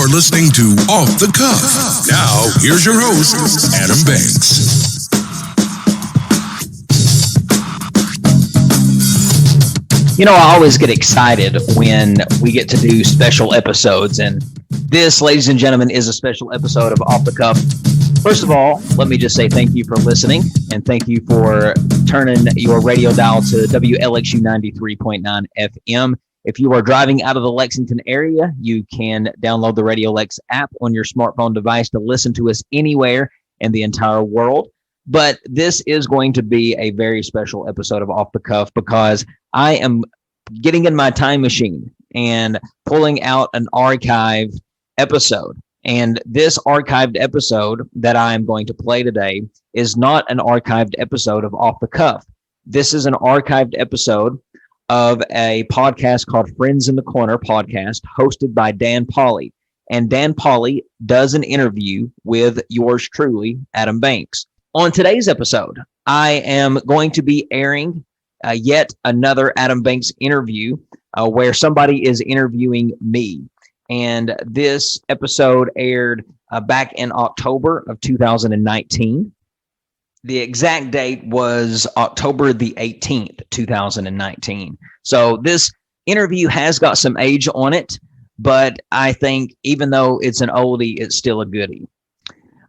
You're listening to Off the Cuff. Now, here's your host, Adam Banks. You know, I always get excited when we get to do special episodes, and this, ladies and gentlemen, is a special episode of Off the Cuff. First of all, let me just say thank you for listening, and thank you for turning your radio dial to WLXU 93.9 FM. If you are driving out of the Lexington area, you can download the Radio Lex app on your smartphone device to listen to us anywhere in the entire world. But this is going to be a very special episode of Off the Cuff because I am getting in my time machine and pulling out an archive episode. And this archived episode that I am going to play today is not an archived episode of Off the Cuff. This is an archived episode of a podcast called Friends in the Corner podcast, hosted by Dan Pauley. And Dan Pauley does an interview with yours truly, Adam Banks. On today's episode, I am going to be airing yet another Adam Banks interview where somebody is interviewing me. And this episode aired back in October of 2019. The exact date was October the 18th, 2019. So this interview has got some age on it, but I think even though it's an oldie, it's still a goodie.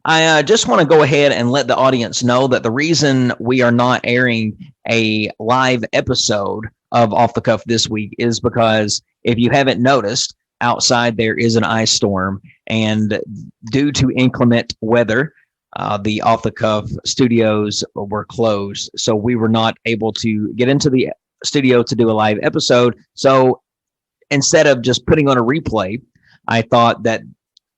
I just want to go ahead and let the audience know that the reason we are not airing a live episode of Off the Cuff this week is because if you haven't noticed, outside there is an ice storm, and due to inclement weather, the Off the Cuff studios were closed. So we were not able to get into the studio to do a live episode. So instead of just putting on a replay, I thought that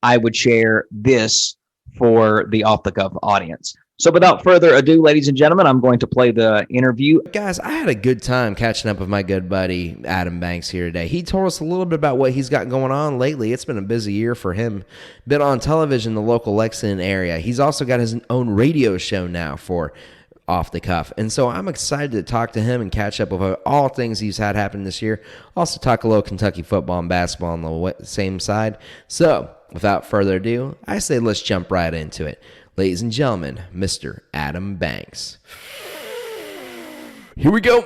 I would share this for the Off the Cuff audience. So without further ado, ladies and gentlemen, I'm going to play the interview. Guys, I had a good time catching up with my good buddy Adam Banks here today. He told us a little bit about what he's got going on lately. It's been a busy year for him. Been on television in the local Lexington area. He's also got his own radio show now for Off the Cuff. And so I'm excited to talk to him and catch up with all things he's had happen this year. Also talk a little Kentucky football and basketball on the same side. So without further ado, I say let's jump right into it. Ladies and gentlemen, Mr. Adam Banks. Here we go.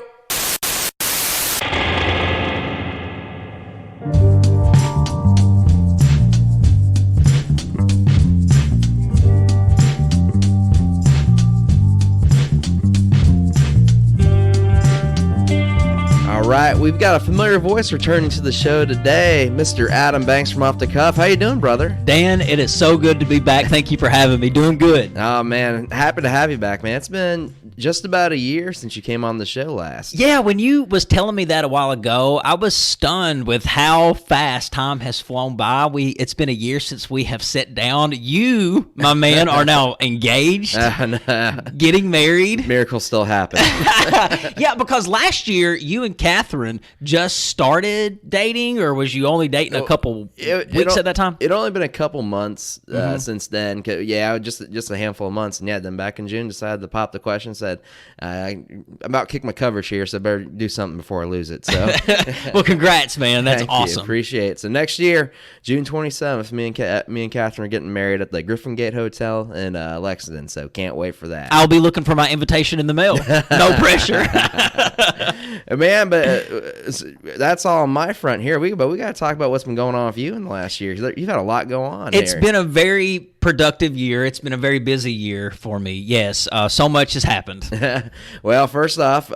All right, we've got a familiar voice returning to the show today, Mr. Adam Banks from Off the Cuff. How you doing, brother? Dan, it is so good to be back. Thank you for having me. Doing good. Oh, man, happy to have you back, man. It's been just about a year since you came on the show last. Yeah, when you was telling me that a while ago, I was stunned with how fast time has flown by. It's been a year since we have sat down. You, my man, are now engaged, getting married. Miracles still happen. Yeah, because last year you and Catherine just started dating, or was you only dating a couple weeks at that time? It only been a couple months since then. Yeah, just a handful of months. And yeah, then back in June, decided to pop the question, said, I'm about to kick my coverage here, so I better do something before I lose it. So, well, congrats, man. That's Thank awesome. You. Appreciate it. So next year, June 27th, me and Catherine are getting married at the Griffin Gate Hotel in Lexington. So can't wait for that. I'll be looking for my invitation in the mail. No pressure. Man, but that's all on my front here. But we got to talk about what's been going on with you in the last year. You've had a lot go on. It's been a very productive year. It's been a very busy year for me. Yes, so much has happened. Well, first off,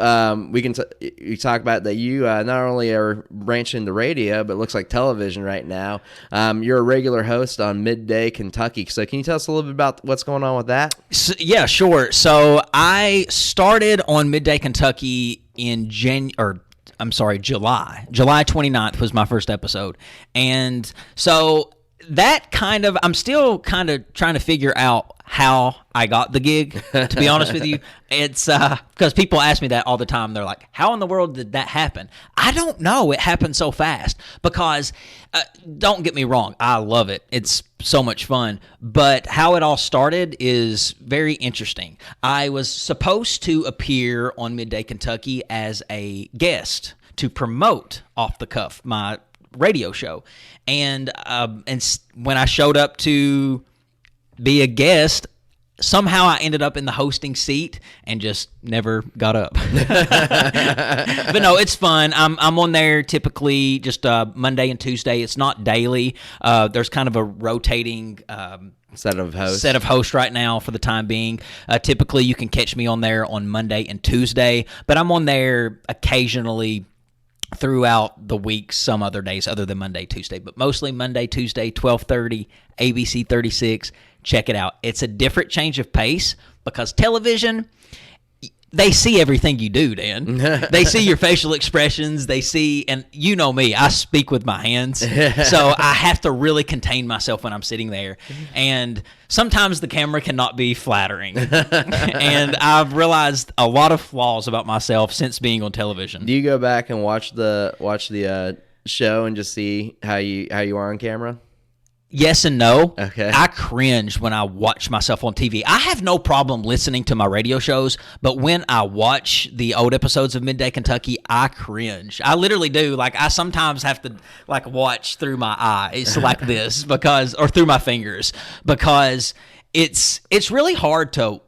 we can you talk about that you not only are branching the radio, but it looks like television right now. You're a regular host on Midday, Kentucky. So can you tell us a little bit about what's going on with that? Yeah, sure. So I started on Midday, Kentucky in July. July 29th was my first episode. And so that I'm still kind of trying to figure out how I got the gig, to be honest with you. It's because people ask me that all the time. They're like, how in the world did that happen? I don't know. It happened so fast because don't get me wrong. I love it. It's so much fun. But how it all started is very interesting. I was supposed to appear on Midday Kentucky as a guest to promote Off the Cuff, my radio show. And when I showed up to be a guest, somehow I ended up in the hosting seat and just never got up. But no, it's fun. I'm on there typically just Monday and Tuesday. It's not daily. There's kind of a rotating set of hosts right now for the time being. Typically, you can catch me on there on Monday and Tuesday, but I'm on there occasionally throughout the week, some other days other than Monday, Tuesday, but mostly Monday, Tuesday, 12:30, ABC 36. Check it out. It's a different change of pace because television, they see everything you do, Dan. They see your facial expressions. They see, and you know me, I speak with my hands. So I have to really contain myself when I'm sitting there. And sometimes the camera cannot be flattering. And I've realized a lot of flaws about myself since being on television. Do you go back and watch the show and just see how you are on camera? Yes and no. Okay. I cringe when I watch myself on TV. I have no problem listening to my radio shows, but when I watch the old episodes of Midday Kentucky, I cringe. I literally do. Like, I sometimes have to watch through my eyes like this or through my fingers, because it's really hard to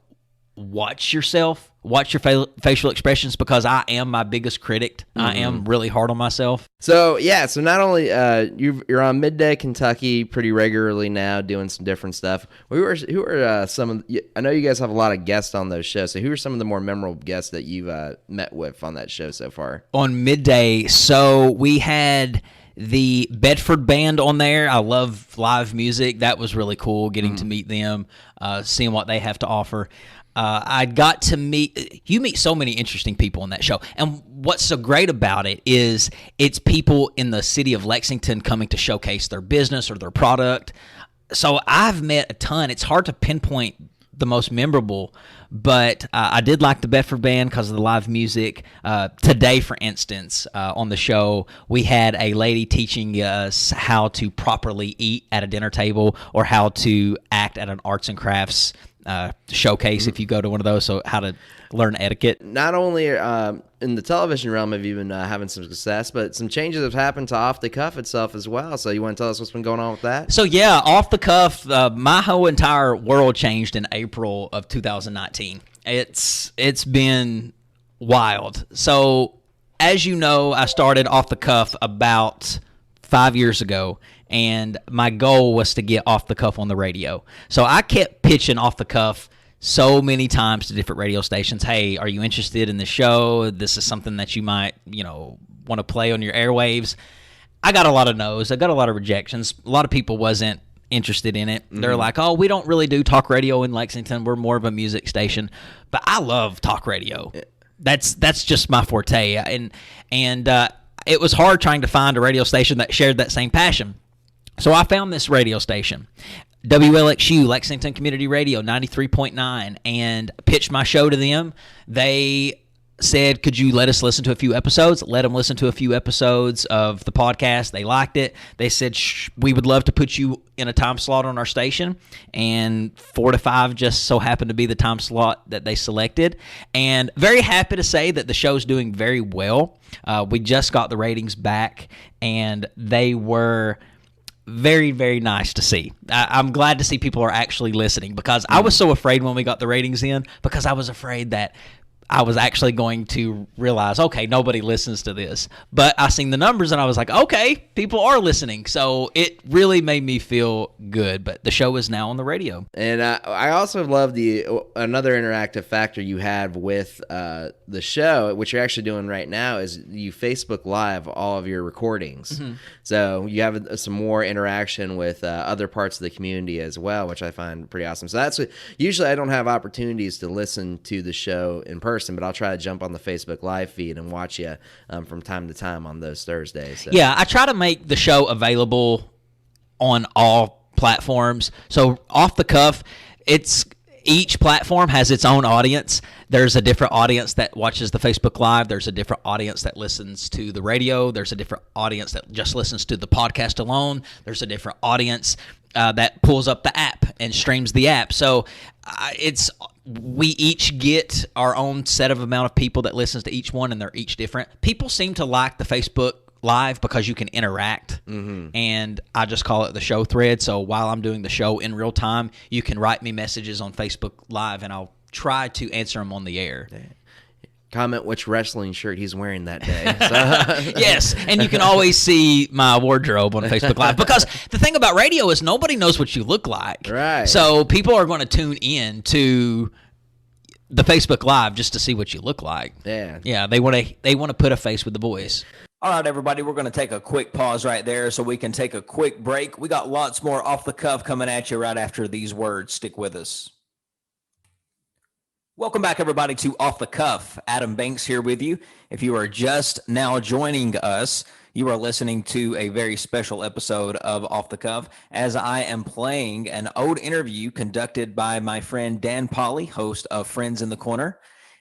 watch yourself, watch your facial expressions, because I am my biggest critic. I am really hard on myself. So not only you're on Midday Kentucky pretty regularly now, doing some different stuff. Who are some of? I know you guys have a lot of guests on those shows. So who are some of the more memorable guests that you've met with on that show so far? On Midday, so we had the Bedford Band on there. I love live music. That was really cool, getting to meet them, seeing what they have to offer. I got to meet so many interesting people on that show. And what's so great about it is it's people in the city of Lexington coming to showcase their business or their product. So I've met a ton. It's hard to pinpoint the most memorable, but I did like the Bedford Band because of the live music. Today, for instance, on the show, we had a lady teaching us how to properly eat at a dinner table, or how to act at an arts and crafts showcase if you go to one of those, so how to learn etiquette. Not only in the television realm have you been having some success, but some changes have happened to Off the Cuff itself as well. So you want to tell us what's been going on with that? So yeah, Off the Cuff, my whole entire world changed in April of 2019. It's been wild. So as you know, I started Off the Cuff about 5 years ago, and my goal was to get Off the Cuff on the radio. So I kept pitching Off the Cuff so many times to different radio stations. Hey, are you interested in the show? This is something that you might, want to play on your airwaves. I got a lot of no's. I got a lot of rejections. A lot of people wasn't interested in it. They're like, oh, we don't really do talk radio in Lexington. We're more of a music station. But I love talk radio. That's just my forte. And it was hard trying to find a radio station that shared that same passion. So I found this radio station, WLXU, Lexington Community Radio, 93.9, and pitched my show to them. They said, could you let us listen to a few episodes? Let them listen to a few episodes of the podcast. They liked it. They said, we would love to put you in a time slot on our station. And 4 to 5 just so happened to be the time slot that they selected. And very happy to say that the show's doing very well. We just got the ratings back, and they were very, very nice to see. I'm glad to see people are actually listening, because I was so afraid when we got the ratings in, because I was afraid that I was actually going to realize, okay, nobody listens to this. But I seen the numbers and I was like, okay, people are listening. So it really made me feel good. But the show is now on the radio. And I also love another interactive factor you have with the show, which you're actually doing right now, is you Facebook Live all of your recordings. So you have some more interaction with other parts of the community as well, which I find pretty awesome. So usually I don't have opportunities to listen to the show in person, but I'll try to jump on the Facebook Live feed and watch you from time to time on those Thursdays. So. Yeah, I try to make the show available on all platforms. So Off the Cuff, each platform has its own audience. There's a different audience that watches the Facebook Live. There's a different audience that listens to the radio. There's a different audience that just listens to the podcast alone. There's a different audience that pulls up the app and streams the app. So we each get our own set of amount of people that listens to each one, and they're each different. People seem to like the Facebook Live because you can interact, and I just call it the show thread. So while I'm doing the show in real time, you can write me messages on Facebook Live, and I'll try to answer them on the air. Comment which wrestling shirt he's wearing that day. Yes, and you can always see my wardrobe on Facebook Live, because the thing about radio is nobody knows what you look like. Right. So people are going to tune in to the Facebook Live just to see what you look like. Yeah. Yeah, they want to put a face with the voice. All right, everybody, we're going to take a quick pause right there so we can take a quick break. We got lots more off the cuff coming at you right after these words. Stick with us. Welcome back, everybody, to Off the Cuff. Adam Banks here with you. If you are just now joining us, you are listening to a very special episode of Off the Cuff, as I am playing an old interview conducted by my friend Dan Pauley, host of Friends in the Corner.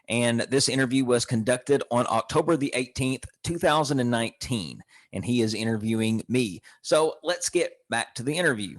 And this interview was conducted on October the 18th, 2019, and he is interviewing me. So let's get back to the interview.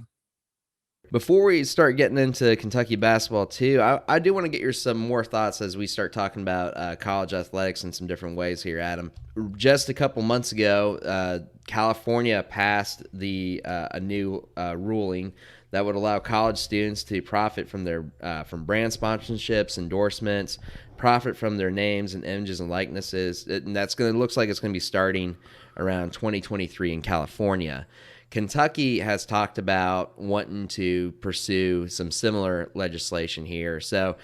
Before we start getting into Kentucky basketball, too, I do want to get some more thoughts as we start talking about college athletics in some different ways here, Adam. Just a couple months ago, California passed a new ruling that would allow college students to profit from their from brand sponsorships, endorsements, profit from their names and images and likenesses. And looks like it's going to be starting around 2023 in California. Kentucky has talked about wanting to pursue some similar legislation here. So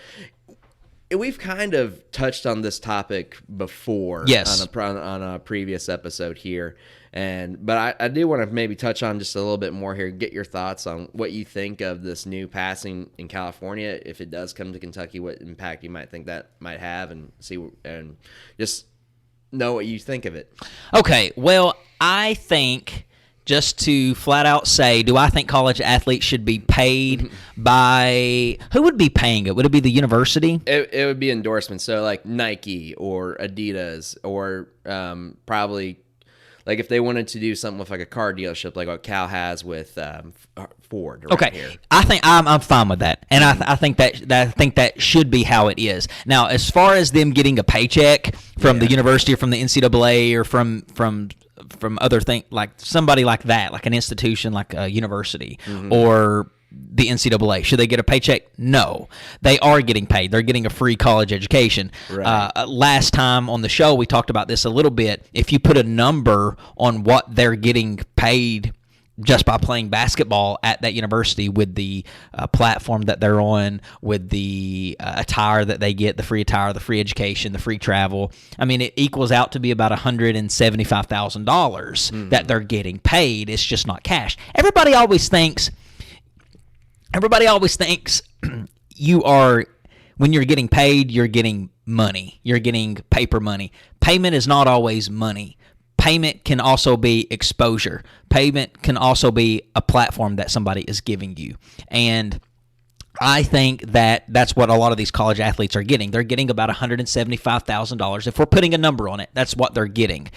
we've kind of touched on this topic before, yes, on a previous episode here. But I do want to maybe touch on just a little bit more here, get your thoughts on what you think of this new passing in California. If it does come to Kentucky, what impact you might think that might have, and just know what you think of it. Okay, well, I think, just to flat out say, do I think college athletes should be paid by, who would be paying it? Would it be the university? It would be endorsements. So like Nike or Adidas, or probably like if they wanted to do something with like a car dealership, like what Cal has with Ford. Right here. I think I'm fine with that, and I think that should be how it is. Now, as far as them getting a paycheck from the university or from the NCAA or from other things, like somebody like that, like an institution like a university or the NCAA, should they get a paycheck? No, they are getting paid. They're getting a free college education. Right. Last time on the show, we talked about this a little bit. If you put a number on what they're getting paid just by playing basketball at that university, with the platform that they're on, with the attire that they get, the free attire, the free education, the free travel, I mean, it equals out to be about $175,000 that they're getting paid. It's just not cash. Everybody always thinks you are, when you're getting paid, you're getting money. You're getting paper money. Payment is not always money. Payment can also be exposure. Payment can also be a platform that somebody is giving you. And I think that that's what a lot of these college athletes are getting. They're getting about $175,000. If we're putting a number on it, that's what they're getting.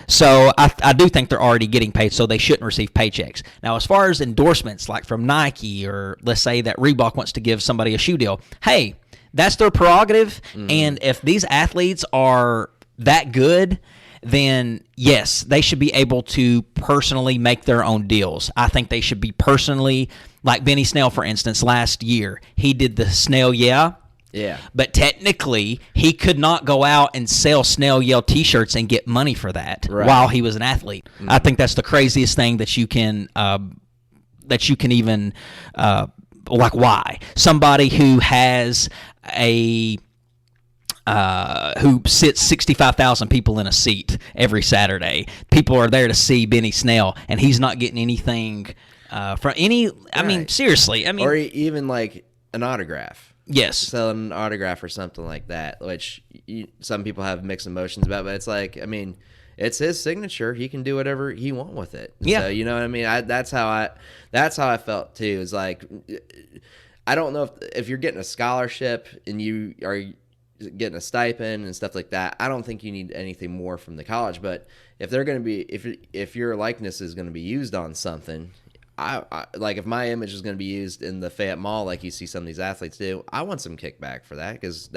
So I do think they're already getting paid, so they shouldn't receive paychecks. Now, as far as endorsements, like from Nike, or let's say that Reebok wants to give somebody a shoe deal, hey, that's their prerogative. And if these athletes are that good, then yes, they should be able to personally make their own deals. I think they should be personally, like Benny Snell, for instance, last year, he did the Snell Yeah. But technically, he could not go out and sell Snell Yell T-shirts and get money for that while he was an athlete. I think that's the craziest thing that you can even like. Why somebody who has who sits 65,000 people in a seat every Saturday. People are there to see Benny Snell, and he's not getting anything from any. I mean, seriously. I mean, or even like an autograph. Yes, selling an autograph or something like that, which some people have mixed emotions about. But it's like, I mean, it's his signature. He can do whatever he wants with it. Yeah, so, you know what I mean. That's how I felt too. Is like, I don't know if you're getting a scholarship and you are getting a stipend and stuff like that, I don't think you need anything more from the college. But if they're going to be, if your likeness is going to be used on something, I like, if my image is going to be used in the Fayette Mall like you see some of these athletes do, I want some kickback for that, because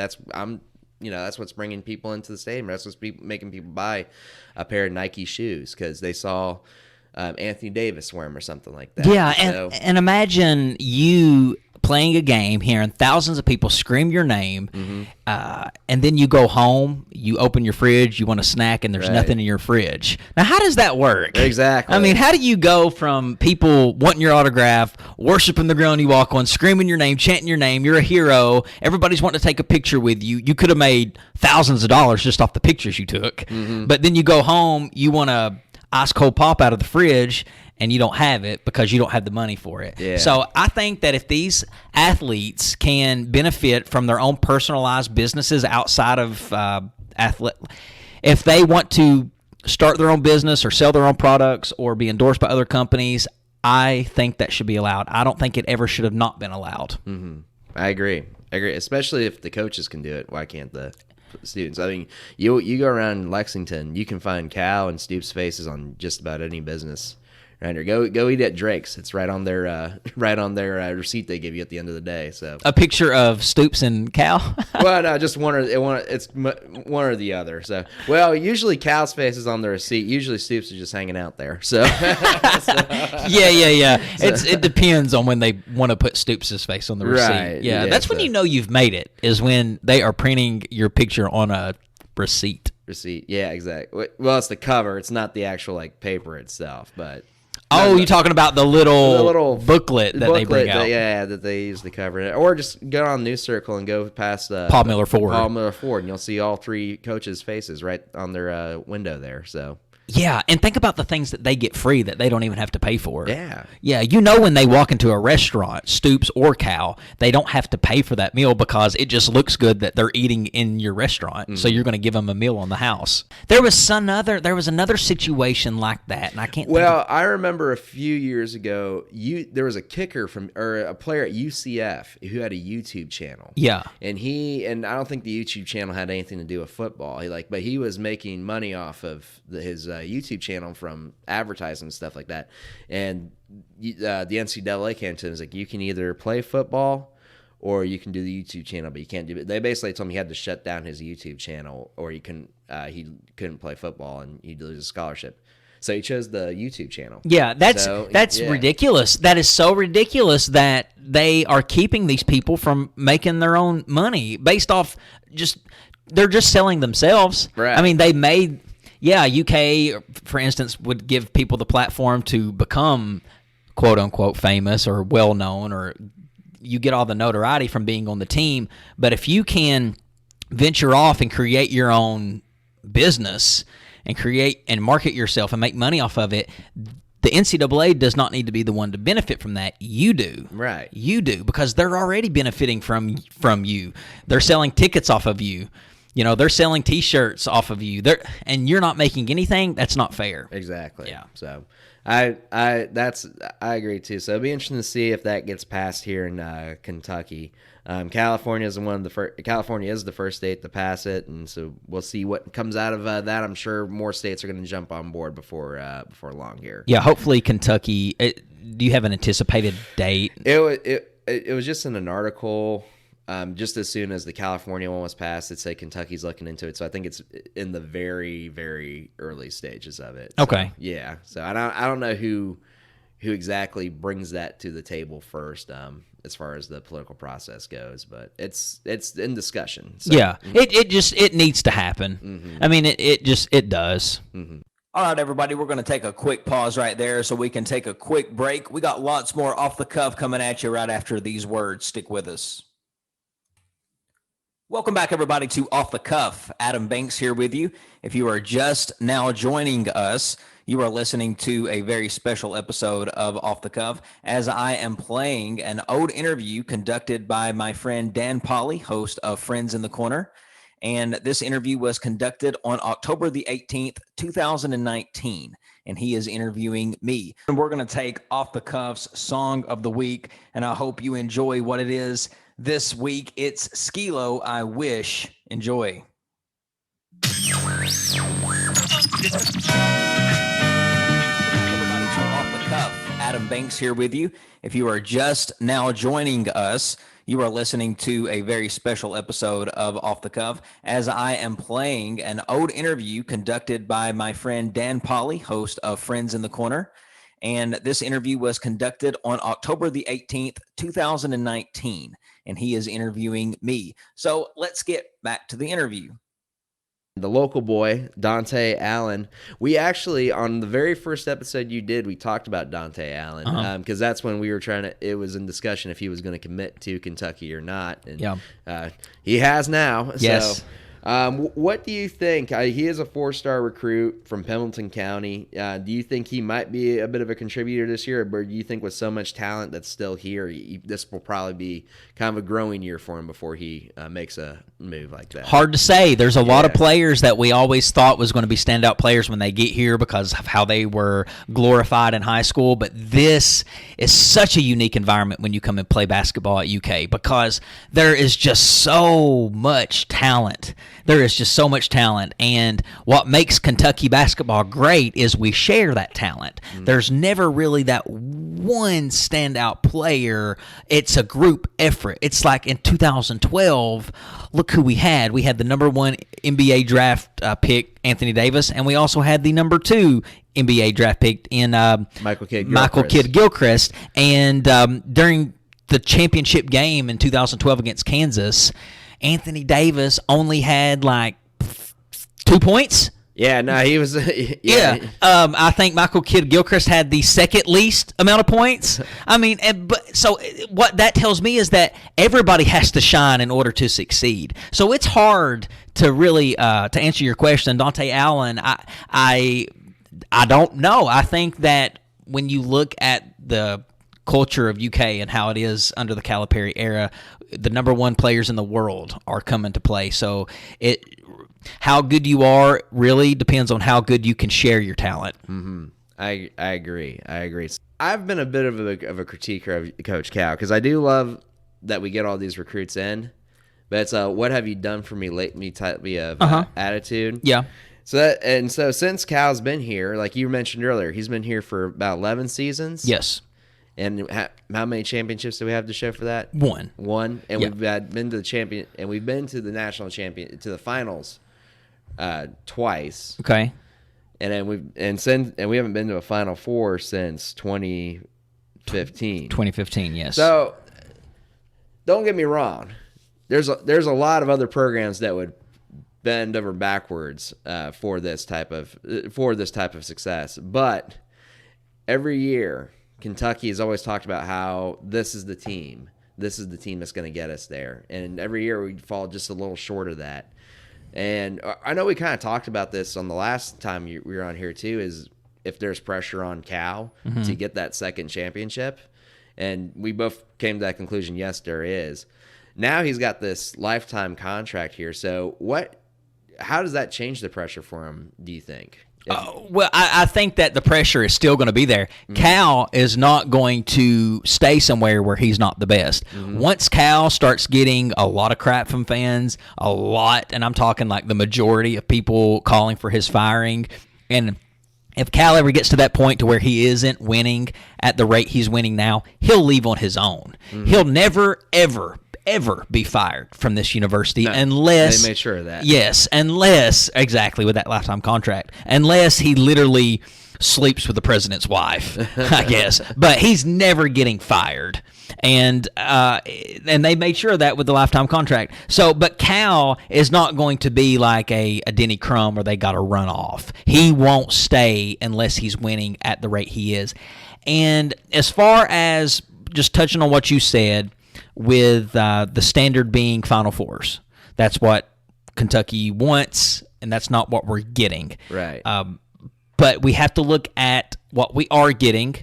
that's what's bringing people into the stadium. That's what's making people buy a pair of Nike shoes because they saw Anthony Davis wear them or something like that. Yeah, and imagine you playing a game, hearing thousands of people scream your name, and then you go home, you open your fridge, you want a snack, and there's nothing in your fridge. Now, how does that work? Exactly. I mean, how do you go from people wanting your autograph, worshiping the ground you walk on, screaming your name, chanting your name, you're a hero, everybody's wanting to take a picture with you. You could have made thousands of dollars just off the pictures you took, but then you go home, you want a ice cold pop out of the fridge, and you don't have it because you don't have the money for it. Yeah. So I think that if these athletes can benefit from their own personalized businesses outside of if they want to start their own business or sell their own products or be endorsed by other companies, I think that should be allowed. I don't think it ever should have not been allowed. I agree, especially if the coaches can do it. Why can't the students? I mean, you go around Lexington, you can find Cal and Stoops faces on just about any business. Right, or go eat at Drake's. It's right on their receipt they give you at the end of the day. So a picture of Stoops and Cal. Well, no, just one or the other. So usually Cal's face is on the receipt. Usually Stoops is just hanging out there. So yeah. It depends on when they want to put Stoops' face on the receipt. Right. Yeah, that's when you know you've made it. Is when they are printing your picture on a receipt. Yeah, exactly. Well, it's the cover. It's not the actual paper itself, but. Oh, you're talking about the little booklet that they bring out. That they use to cover it. Or just go on News Circle and go past Paul Miller Ford, and you'll see all three coaches' faces right on their window there. So. Yeah, and think about the things that they get free that they don't even have to pay for. Yeah. Yeah, when they walk into a restaurant, Stoops or Cal, they don't have to pay for that meal because it just looks good that they're eating in your restaurant. So you're going to give them a meal on the house. There was another situation like that, and I can't I remember a few years ago, there was a kicker or a player at UCF who had a YouTube channel. Yeah. And I don't think the YouTube channel had anything to do with football. But he was making money off of his YouTube channel from advertising and stuff like that. And the NCAA came to him and was like, you can either play football or you can do the YouTube channel, but you can't do it. They basically told him he had to shut down his YouTube channel or he couldn't play football and he'd lose his scholarship. So he chose the YouTube channel. Yeah, that's ridiculous. That is so ridiculous that they are keeping these people from making their own money based off they're just selling themselves. Right. I mean, they made... Yeah, UK, for instance, would give people the platform to become quote-unquote famous or well-known, or you get all the notoriety from being on the team. But if you can venture off and create your own business and create and market yourself and make money off of it, the NCAA does not need to be the one to benefit from that. You do. Right. You do, because they're already benefiting from you. They're selling tickets off of you. They're selling T-shirts off of you. And you're not making anything. That's not fair. Exactly. Yeah. So I agree too. So it'll be interesting to see if that gets passed here in Kentucky. California is California is the first state to pass it, and so we'll see what comes out of that. I'm sure more states are going to jump on board before long here. Yeah. Hopefully, Kentucky. Do you have an anticipated date? It was just in an article. Just as soon as the California one was passed, it said Kentucky's looking into it. So I think it's in the very, very early stages of it. So, okay. Yeah. So I don't know who exactly brings that to the table first, as far as the political process goes, but it's in discussion. So. Yeah. It needs to happen. Mm-hmm. I mean, it does. Mm-hmm. All right, everybody, we're going to take a quick pause right there so we can take a quick break. We got lots more off the cuff coming at you right after these words. Stick with us. Welcome back, everybody, to Off the Cuff. Adam Banks here with you. If you are just now joining us, you are listening to a very special episode of Off the Cuff, as I am playing an old interview conducted by my friend Dan Pauley, host of Friends in the Corner. And this interview was conducted on October the 18th, 2019. And he is interviewing me. And we're going to take Off the Cuff's Song of the Week, and I hope you enjoy what it is. This week, it's Skilo, I Wish. Enjoy. Everybody, Off the Cuff. Adam Banks here with you. If you are just now joining us, You are listening to a very special episode of Off the Cuff, as I am playing an old interview conducted by my friend Dan Pauley, host of Friends in the Corner. And this interview was conducted on October the 18th, 2019, and he is interviewing me. So let's get back to the interview. The local boy, Dontaie Allen. We actually, on the very first episode you did, we talked about Dontaie Allen because that's when we were it was in discussion if he was going to commit to Kentucky or not. And he has now. Yes. So, what do you think? He is a 4-star recruit from Pendleton County. Do you think he might be a bit of a contributor this year, or do you think with so much talent that's still here, this will probably be kind of a growing year for him before he makes a move like that? Hard to say. There's a lot of players that we always thought was going to be standout players when they get here because of how they were glorified in high school, but this is such a unique environment when you come and play basketball at UK because there is just so much talent. There is just so much talent, and what makes Kentucky basketball great is we share that talent. There's never really that one standout player. It's a group effort. It's like in 2012, look who we had. We had the number 1 NBA draft pick, Anthony Davis, and we also had the number 2 NBA draft pick in Michael Kidd-Gilchrist. And during the championship game in 2012 against Kansas, Anthony Davis only had like 2 points. Yeah, no, he was. I think Michael Kidd-Gilchrist had the second least amount of points. I mean, so what that tells me is that everybody has to shine in order to succeed. So it's hard to really to answer your question, Dontaie Allen. I don't know. I think that when you look at the culture of UK and how it is under the Calipari era, the number 1 players in the world are coming to play. So how good you are really depends on how good you can share your talent. Mm-hmm. I agree. I've been a bit of a critiquer of Coach Cal because I do love that we get all these recruits in, but it's what have you done for me lately type of attitude. Yeah. So since Cal's been here, like you mentioned earlier, he's been here for about 11 seasons. Yes. And how many championships do we have to show for that? One. And we've been to the champion, and we've been to the national champion, to the finals twice. Okay. And then we haven't been to a Final Four since 2015. 2015, yes. So don't get me wrong. There's a lot of other programs that would bend over backwards for this type of success, but every year Kentucky has always talked about how this is the team that's going to get us there. And every year we fall just a little short of that. And I know we kind of talked about this on the last time we were on here too, is if there's pressure on Cal to get that second championship. And we both came to that conclusion, yes, there is. Now he's got this lifetime contract here. So how does that change the pressure for him, do you think? Well, I think that the pressure is still going to be there. Cal is not going to stay somewhere where he's not the best. Once Cal starts getting a lot of crap from fans, and I'm talking like the majority of people calling for his firing, and if Cal ever gets to that point to where he isn't winning at the rate he's winning now, he'll leave on his own. He'll never, ever be fired from this university unless they made sure of that. Yes, exactly with that lifetime contract, unless he literally sleeps with the president's wife, I guess. But he's never getting fired, and they made sure of that with the lifetime contract. So, but Cal is not going to be like a Denny Crum where they got to run off. He won't stay unless he's winning at the rate he is. And as far as just touching on what you said, with the standard being Final Fours. That's what Kentucky wants, and that's not what we're getting. Right. But we have to look at what we are getting.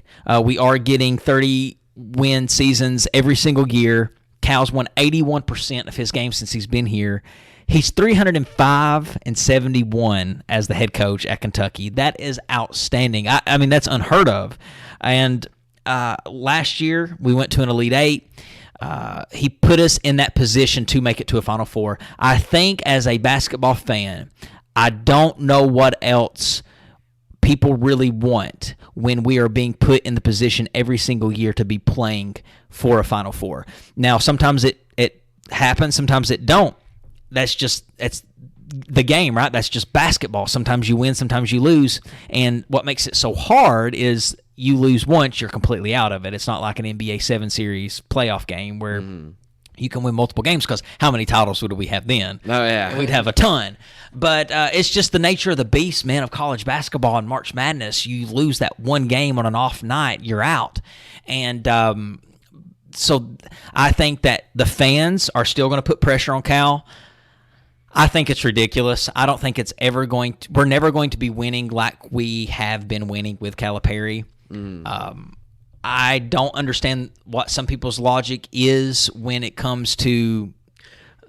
We are getting 30-win seasons every single year. Cal's won 81% of his games since he's been here. He's 305-71 as the head coach at Kentucky. That is outstanding. I mean, that's unheard of. And last year, we went to an Elite Eight. He put us in that position to make it to a Final Four. I think as a basketball fan, I don't know what else people really want when we are being put in the position every single year to be playing for a Final Four. Now, sometimes it happens, sometimes it don't. It's the game, right? That's just basketball. Sometimes you win, sometimes you lose. And what makes it so hard is you lose once, you're completely out of it. It's not like an NBA 7 Series playoff game where you can win multiple games, because how many titles would we have then? Oh, yeah. We'd have a ton. But it's just the nature of the beast, man, of college basketball and March Madness. You lose that one game on an off night, you're out. And so I think that the fans are still going to put pressure on Cal. I think it's ridiculous. I don't think it's ever going to – we're never going to be winning like we have been winning with Calipari. I don't understand what some people's logic is when it comes to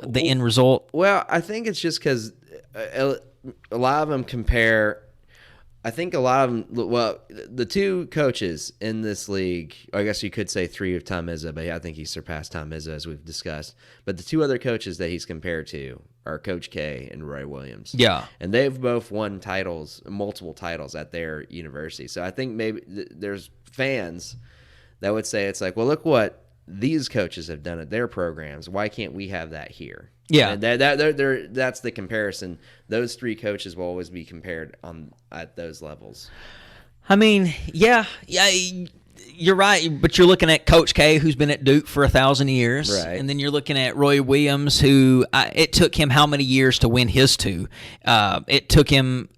the end result. Well, I think it's just because a lot of them compare – I think a lot of them – well, the two coaches in this league – I guess you could say three of Tom Izzo, but I think he surpassed Tom Izzo, as we've discussed. But the two other coaches that he's compared to are Coach K and Roy Williams. Yeah. And they've both won titles, multiple titles at their university. So I think maybe there's fans that would say it's like, well, look what these coaches have done at their programs. Why can't we have that here? Yeah. And that's the comparison. Those three coaches will always be compared at those levels. I mean, yeah, you're right. But you're looking at Coach K, who's been at Duke for 1,000 years, right? And then you're looking at Roy Williams, who it took him how many years to win his two? It took him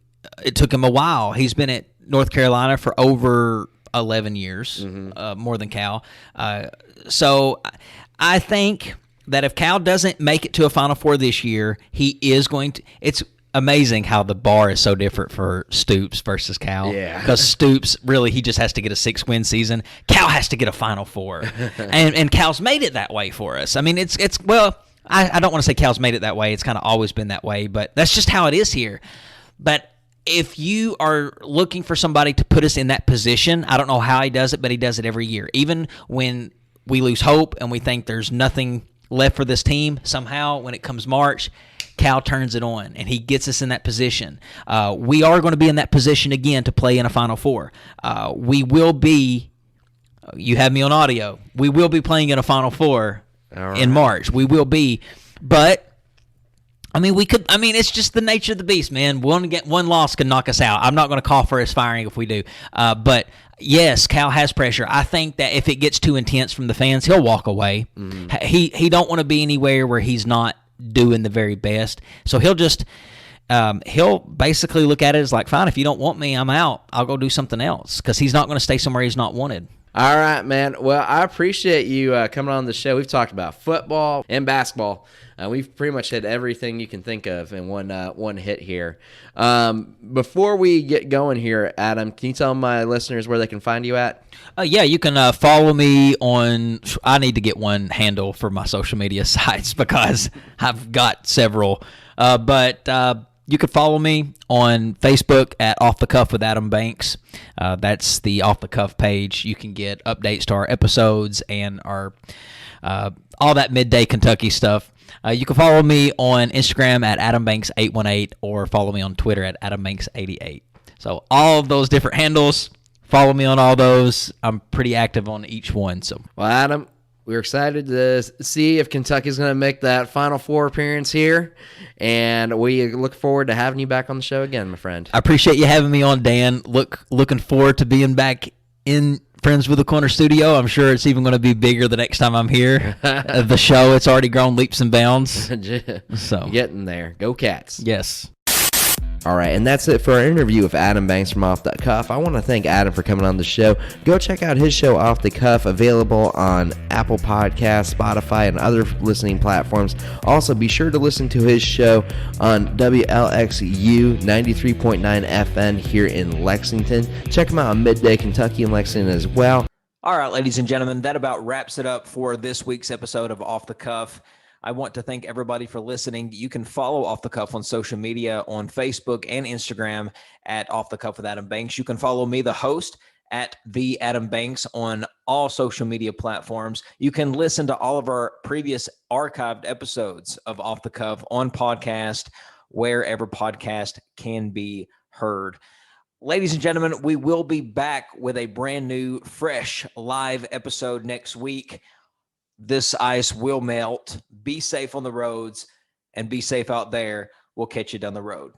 a while. He's been at North Carolina for over 11 years, more than Cal. So I think that if Cal doesn't make it to a Final Four this year, he is going to. It's amazing how the bar is so different for Stoops versus Cal. Yeah. Because Stoops, really, he just has to get a 6-win season. Cal has to get a Final Four. and Cal's made it that way for us. I mean, it's well, I don't want to say Cal's made it that way. It's kind of always been that way, but that's just how it is here. But if you are looking for somebody to put us in that position, I don't know how he does it, but he does it every year. Even when we lose hope and we think there's nothing left for this team, somehow when it comes March, Cal turns it on and he gets us in that position. We are going to be in that position again to play in a Final Four. We will be, you have me on audio, we will be playing in a Final Four in March. We will be, but I mean, it's just the nature of the beast, man. One loss can knock us out. I'm not going to call for his firing if we do. But yes, Cal has pressure. I think that if it gets too intense from the fans, he'll walk away. He don't want to be anywhere where he's not doing the very best. So he'll just he'll basically look at it as like, fine, if you don't want me, I'm out. I'll go do something else, because he's not going to stay somewhere he's not wanted. All right, man. Well, I appreciate you coming on the show. We've talked about football and basketball. We've pretty much hit everything you can think of in one hit here. Before we get going here, Adam, can you tell my listeners where they can find you at? Yeah, you can follow me on – I need to get one handle for my social media sites because I've got several. But you can follow me on Facebook at Off the Cuff with Adam Banks. That's the Off the Cuff page. You can get updates to our episodes and our all that Midday Kentucky stuff. You can follow me on Instagram at AdamBanks818 or follow me on Twitter at AdamBanks88. So all of those different handles, follow me on all those. I'm pretty active on each one. So, well, Adam, we're excited to see if Kentucky's going to make that Final Four appearance here, and we look forward to having you back on the show again, my friend. I appreciate you having me on, Dan. Looking forward to being back in Friends with the Corner studio. I'm sure it's even going to be bigger the next time I'm here. The show, it's already grown leaps and bounds. So getting there. Go Cats. Yes. All right, and that's it for our interview with Adam Banks from Off the Cuff. I want to thank Adam for coming on the show. Go check out his show, Off the Cuff, available on Apple Podcasts, Spotify, and other listening platforms. Also, be sure to listen to his show on WLXU 93.9 FN here in Lexington. Check him out on Midday, Kentucky, and Lexington as well. All right, ladies and gentlemen, that about wraps it up for this week's episode of Off the Cuff. I want to thank everybody for listening. You can follow Off the Cuff on social media on Facebook and Instagram at Off the Cuff with Adam Banks. You can follow me, the host, at The Adam Banks on all social media platforms. You can listen to all of our previous archived episodes of Off the Cuff on podcast, wherever podcast can be heard. Ladies and gentlemen, we will be back with a brand new, fresh live episode next week. This ice will melt. Be safe on the roads and be safe out there. We'll catch you down the road.